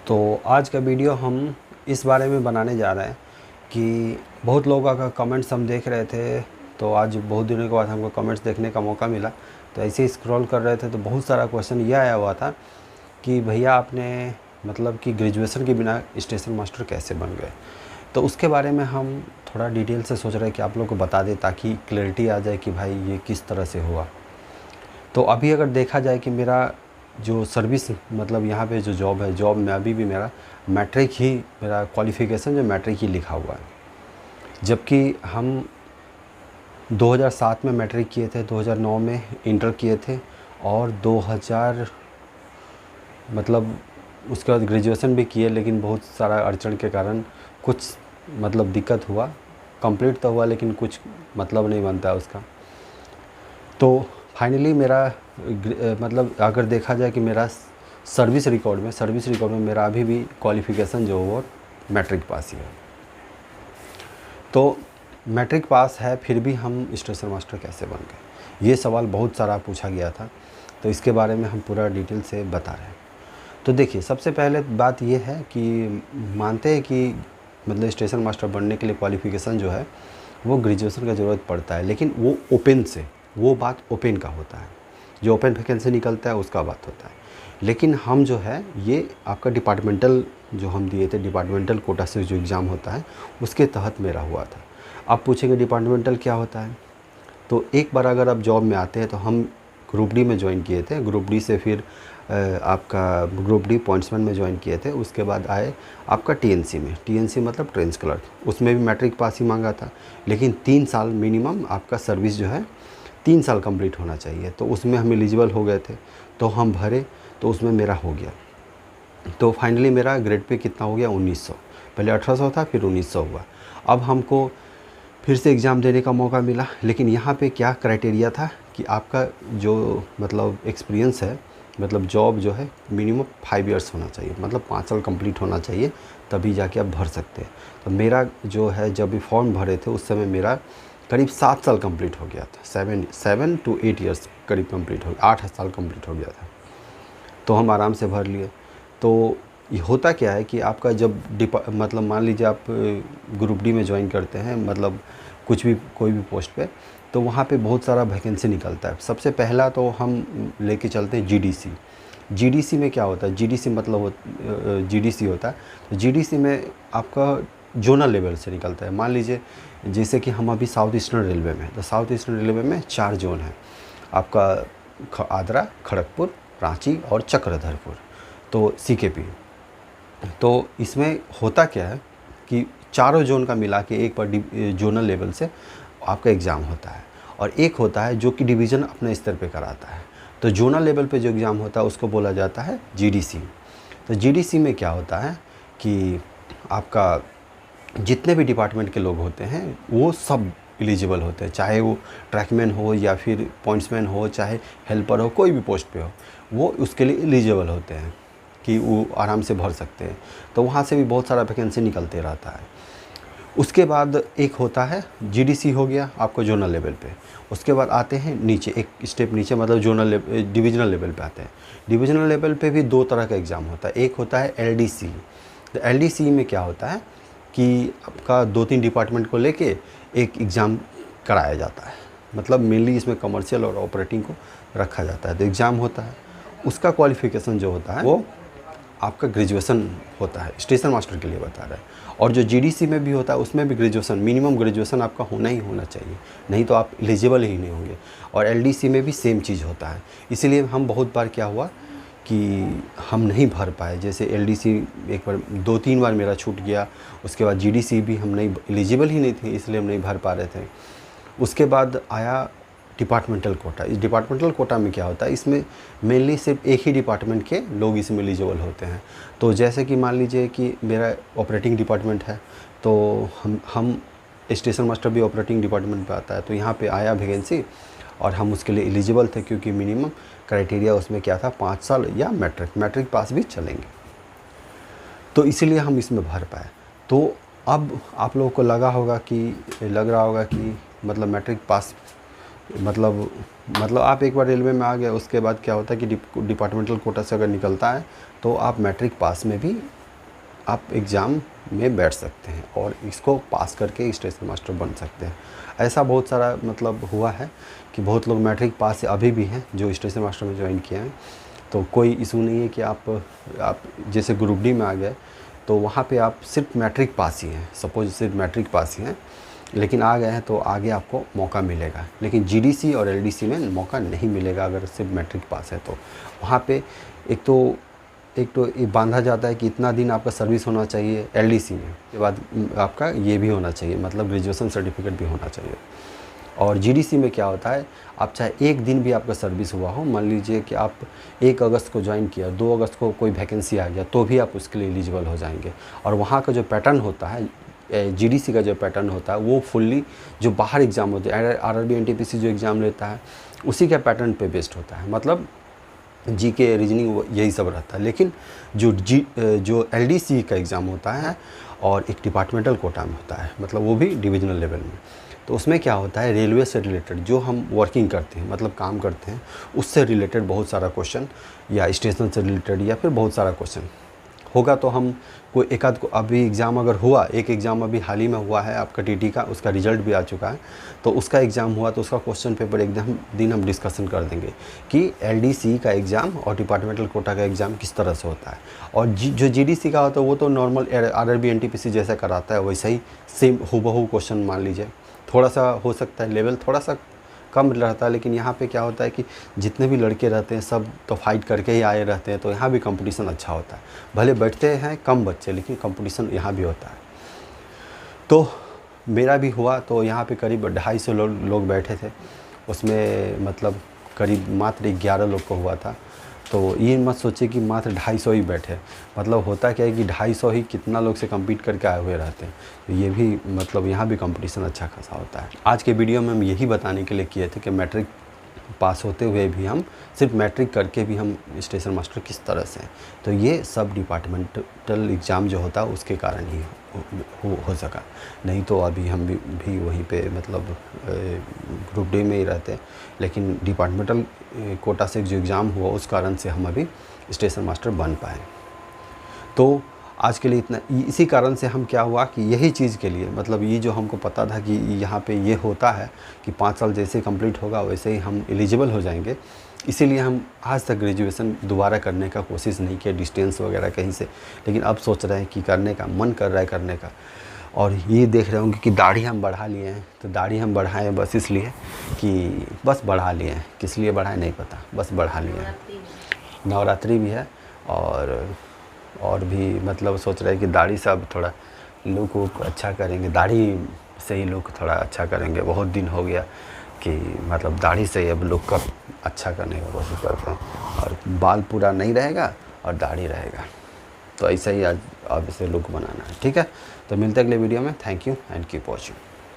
तो आज का वीडियो हम इस बारे में बनाने जा रहे हैं कि बहुत लोगों का कमेंट्स हम देख रहे थे। तो आज बहुत दिनों के बाद हमको कमेंट्स देखने का मौका मिला, तो ऐसे ही स्क्रॉल कर रहे थे तो बहुत सारा क्वेश्चन ये आया हुआ था कि भैया आपने मतलब कि ग्रेजुएशन के बिना स्टेशन मास्टर कैसे बन गए। तो उसके बारे में हम थोड़ा डिटेल से सोच रहे हैं कि आप लोग को बता दें ताकि क्लैरिटी आ जाए कि भाई ये किस तरह से हुआ। तो अभी अगर देखा जाए कि मेरा जो सर्विस मतलब यहाँ पे जो जॉब है, जॉब में अभी भी मेरा मैट्रिक ही, मेरा क्वालिफ़िकेशन जो मैट्रिक ही लिखा हुआ है। जबकि हम 2007 में मैट्रिक किए थे, 2009 में इंटर किए थे और 2000 मतलब उसके बाद ग्रेजुएशन भी किए, लेकिन बहुत सारा अड़चन के कारण कुछ मतलब दिक्कत हुआ। कंप्लीट तो हुआ लेकिन कुछ मतलब नहीं बनता है उसका। तो फाइनली मेरा मतलब अगर देखा जाए कि मेरा सर्विस रिकॉर्ड में मेरा अभी भी क्वालिफ़िकेशन जो वो मैट्रिक पास ही है। तो मैट्रिक पास है फिर भी हम स्टेशन मास्टर कैसे बन गए, ये सवाल बहुत सारा पूछा गया था। तो इसके बारे में हम पूरा डिटेल से बता रहे हैं। तो देखिए, सबसे पहले बात ये है कि मानते हैं कि मतलब स्टेशन मास्टर बनने के लिए क्वालिफ़िकेशन जो है वो ग्रेजुएशन का ज़रूरत पड़ता है, लेकिन वो ओपन से, वो बात ओपन का होता है, जो ओपन वैकेंसी निकलता है उसका बात होता है। लेकिन हम जो है ये आपका डिपार्टमेंटल जो हम दिए थे, डिपार्टमेंटल कोटा से जो एग्ज़ाम होता है उसके तहत मेरा हुआ था। आप पूछेंगे डिपार्टमेंटल क्या होता है, तो एक बार अगर आप जॉब में आते हैं तो हम ग्रुप डी में ज्वाइन किए थे, ग्रुप डी से फिर आपका ग्रुप डी पॉइंट्समैन में ज्वाइन किए थे। उसके बाद आए आपका टीएनसी में, टीएनसी मतलब ट्रेंच क्लर्क, उसमें भी मैट्रिक पास ही मांगा था, लेकिन 3 साल मिनिमम आपका सर्विस जो है 3 साल कंप्लीट होना चाहिए। तो उसमें हम एलिजिबल हो गए थे, तो हम भरे, तो उसमें मेरा हो गया। तो फाइनली मेरा ग्रेड पे कितना हो गया, 1900। पहले 1800 था, फिर 1900 हुआ। अब हमको फिर से एग्ज़ाम देने का मौका मिला, लेकिन यहाँ पे क्या क्राइटेरिया था कि आपका जो मतलब एक्सपीरियंस है, मतलब जॉब जो है मिनिमम 5 इयर्स होना चाहिए, मतलब 5 साल कंप्लीट होना चाहिए, तभी जाके आप भर सकते हैं। तो मेरा जो है जब भी फॉर्म भरे थे उस समय मेरा करीब 7 साल कंप्लीट हो गया था, 7 to 8 इयर्स करीब कंप्लीट हो गया, 8 साल कंप्लीट हो गया था। तो हम आराम से भर लिए। तो ये होता क्या है कि आपका जब मतलब मान लीजिए आप ग्रुप डी में ज्वाइन करते हैं, मतलब कुछ भी कोई भी पोस्ट पे, तो वहाँ पे बहुत सारा वैकेंसी निकलता है। सबसे पहला तो हम लेके चलते हैं जीडीसी। जीडीसी में क्या होता है, जीडीसी मतलब जीडीसी होता है। तो जीडीसी में आपका जोनल लेवल से निकलता है। मान लीजिए जैसे कि हम अभी साउथ ईस्टर्न रेलवे में, तो साउथ ईस्टर्न रेलवे में 4 जोन है आपका, आद्रा, खड़गपुर, रांची और चक्रधरपुर, तो सीकेपी। तो इसमें होता क्या है कि चारों जोन का मिला के एक बार जोनल लेवल से आपका एग्ज़ाम होता है, और एक होता है जो कि डिवीज़न अपने स्तर पे कराता है। तो जोनल लेवल पे जो एग्ज़ाम होता है उसको बोला जाता है जीडीसी। तो जीडीसी में क्या होता है कि आपका जितने भी डिपार्टमेंट के लोग होते हैं वो सब एलिजिबल होते हैं, चाहे वो ट्रैकमैन हो या फिर पॉइंट्समैन हो, चाहे हेल्पर हो, कोई भी पोस्ट पे हो, वो उसके लिए एलिजिबल होते हैं कि वो आराम से भर सकते हैं। तो वहाँ से भी बहुत सारा वैकेंसी निकलते रहता है। उसके बाद एक होता है जीडीसी, हो गया आपको जोनल लेवल पे। उसके बाद आते हैं नीचे, एक स्टेप नीचे, मतलब जोनल डिविजनल लेवल पे आते हैं। डिविजनल लेवल पे भी 2 तरह का एग्ज़ाम होता है। एक होता है एलडीसी। तो एलडीसी में क्या होता है कि आपका 2-3 डिपार्टमेंट को लेके एक एग्ज़ाम कराया जाता है, मतलब मेनली इसमें कमर्शियल और ऑपरेटिंग को रखा जाता है। तो एग्ज़ाम होता है, उसका क्वालिफ़िकेशन जो होता है वो आपका ग्रेजुएशन होता है, स्टेशन मास्टर के लिए बता रहा है। और जो जीडीसी में भी होता है उसमें भी ग्रेजुएशन, मिनिमम ग्रेजुएशन आपका होना ही होना चाहिए, नहीं तो आप एलिजिबल ही नहीं होंगे। और एलडीसी में भी सेम चीज़ होता है। इसीलिए हम बहुत बार क्या हुआ कि हम नहीं भर पाए। जैसे एलडीसी एक बार 2-3 बार मेरा छूट गया। उसके बाद जीडीसी भी हम नहीं, एलिजिबल ही नहीं थे, इसलिए हम नहीं भर पा रहे थे। उसके बाद आया डिपार्टमेंटल कोटा। इस डिपार्टमेंटल कोटा में क्या होता है, इसमें मेनली सिर्फ एक ही डिपार्टमेंट के लोग इसमें एलिजिबल होते हैं। तो जैसे कि मान लीजिए कि मेरा ऑपरेटिंग डिपार्टमेंट है, तो हम स्टेशन मास्टर भी ऑपरेटिंग डिपार्टमेंट पे आता है। तो यहाँ पे आया वैकेंसी और हम उसके लिए एलिजिबल थे, क्योंकि मिनिमम क्राइटेरिया उसमें क्या था, 5 साल या मैट्रिक पास भी चलेंगे, तो इसीलिए हम इसमें भर पाए। तो अब आप लोगों को लग रहा होगा कि मतलब मैट्रिक पास मतलब आप एक बार रेलवे में आ गए, उसके बाद क्या होता है कि डिपार्टमेंटल कोटा से अगर निकलता है तो आप मैट्रिक पास में भी आप एग्ज़ाम में बैठ सकते हैं और इसको पास करके स्टेशन मास्टर बन सकते हैं। ऐसा बहुत सारा मतलब हुआ है कि बहुत लोग मैट्रिक पास अभी भी हैं जो स्टेशन मास्टर में ज्वाइन किए हैं, तो कोई इशू नहीं है कि आप जैसे ग्रुप डी में आ गए तो वहाँ पे आप सिर्फ मैट्रिक पास ही हैं, सपोज सिर्फ मैट्रिक पास ही हैं, लेकिन आ गए हैं तो आगे आपको मौका मिलेगा। लेकिन जीडीसी और एलडीसी में मौका नहीं मिलेगा अगर सिर्फ मैट्रिक पास है तो। वहाँ पे एक तो ये बांधा जाता है कि इतना दिन आपका सर्विस होना चाहिए एलडीसी में, उसके बाद आपका ये भी होना चाहिए, मतलब ग्रेजुएशन सर्टिफिकेट भी होना चाहिए। और जीडीसी में क्या होता है, आप चाहे एक दिन भी आपका सर्विस हुआ हो, मान लीजिए कि आप 1 अगस्त को ज्वाइन किया, 2 अगस्त को कोई वैकेंसी आ गया तो भी आप उसके लिए एलिजिबल हो जाएंगे। और वहाँ का जो पैटर्न होता है, जीडीसी का जो पैटर्न होता है वो फुल्ली जो बाहर एग्ज़ाम होते हैं, आरआरबी एनटीपीसी जो एग्ज़ाम लेता है उसी के पैटर्न पे बेस्ड होता है, मतलब जीके रीजनिंग यही सब रहता है। लेकिन जो एलडीसी का एग्ज़ाम होता है और एक डिपार्टमेंटल कोटा में होता है, मतलब वो भी डिविजनल लेवल में, तो उसमें क्या होता है रेलवे से रिलेटेड जो हम वर्किंग करते हैं, मतलब काम करते हैं, उससे रिलेटेड बहुत सारा क्वेश्चन, या स्टेशन से रिलेटेड, या फिर बहुत सारा क्वेश्चन होगा। तो हम कोई एक आध को अभी एग्ज़ाम अगर हुआ, एक एग्ज़ाम अभी हाल ही में हुआ है आपका टीटी का, उसका रिजल्ट भी आ चुका है, तो उसका एग्ज़ाम हुआ तो उसका क्वेश्चन पेपर एकदम दिन हम डिस्कशन कर देंगे कि एलडीसी का एग्ज़ाम और डिपार्टमेंटल कोटा का एग्ज़ाम किस तरह से होता है। और जो जीडीसी का होता है वो तो नॉर्मल आरआरबी एनटीपीसी जैसा कराता है वैसा ही सेम हूबहू क्वेश्चन मान लीजिए, थोड़ा सा हो सकता है लेवल थोड़ा सा कम रहता है, लेकिन यहाँ पे क्या होता है कि जितने भी लड़के रहते हैं सब तो फाइट करके ही आए रहते हैं, तो यहाँ भी कंपटीशन अच्छा होता है। भले बैठते हैं कम बच्चे, लेकिन कंपटीशन यहाँ भी होता है। तो मेरा भी हुआ, तो यहाँ पे करीब 250 लोग बैठे थे, उसमें मतलब करीब मात्र 11 लोग को हुआ था। तो ये मत सोचे कि मात्र 250 ही बैठे, मतलब होता क्या है कि 250 ही कितना लोग से कम्पीट करके आए हुए रहते हैं, तो ये भी मतलब यहाँ भी कंपटीशन अच्छा खासा होता है। आज के वीडियो में हम यही बताने के लिए किए थे कि मैट्रिक पास होते हुए भी हम सिर्फ मैट्रिक करके भी हम स्टेशन मास्टर किस तरह से हैं, तो ये सब डिपार्टमेंटल एग्ज़ाम जो होता है उसके कारण ही हो सका, नहीं तो अभी हम भी वहीं पे मतलब ग्रुप डी में ही रहते। लेकिन डिपार्टमेंटल कोटा से जो एग्ज़ाम हुआ उस कारण से हम अभी स्टेशन मास्टर बन पाए। तो आज के लिए इतना, इसी कारण से हम क्या हुआ कि यही चीज़ के लिए, मतलब ये जो हमको पता था कि यहाँ पे ये होता है कि 5 साल जैसे कंप्लीट होगा वैसे ही हम एलिजिबल हो जाएंगे, इसीलिए हम आज तक ग्रेजुएशन दोबारा करने का कोशिश नहीं किया डिस्टेंस वगैरह कहीं से। लेकिन अब सोच रहे हैं कि करने का मन कर रहा है करने का। और ये देख रहे होंगे कि दाढ़ी हम बढ़ा लिए हैं, तो दाढ़ी हम बढ़ाएँ बस इसलिए कि बस बढ़ा लिए हैं, किस लिए बढ़ाएँ नहीं पता, बस बढ़ा लिए हैं। नवरात्रि भी है और भी मतलब सोच रहे हैं कि दाढ़ी से अब थोड़ा लुक को अच्छा करेंगे, दाढ़ी से ही लुक थोड़ा अच्छा करेंगे। बहुत दिन हो गया कि मतलब दाढ़ी से ही अब लुक का अच्छा करने की कोशिश करते हैं, और बाल पूरा नहीं रहेगा और दाढ़ी रहेगा, तो ऐसा ही आज अब इसे लुक बनाना है। ठीक है, तो मिलते हैं अगले वीडियो में। Thank you and keep watching.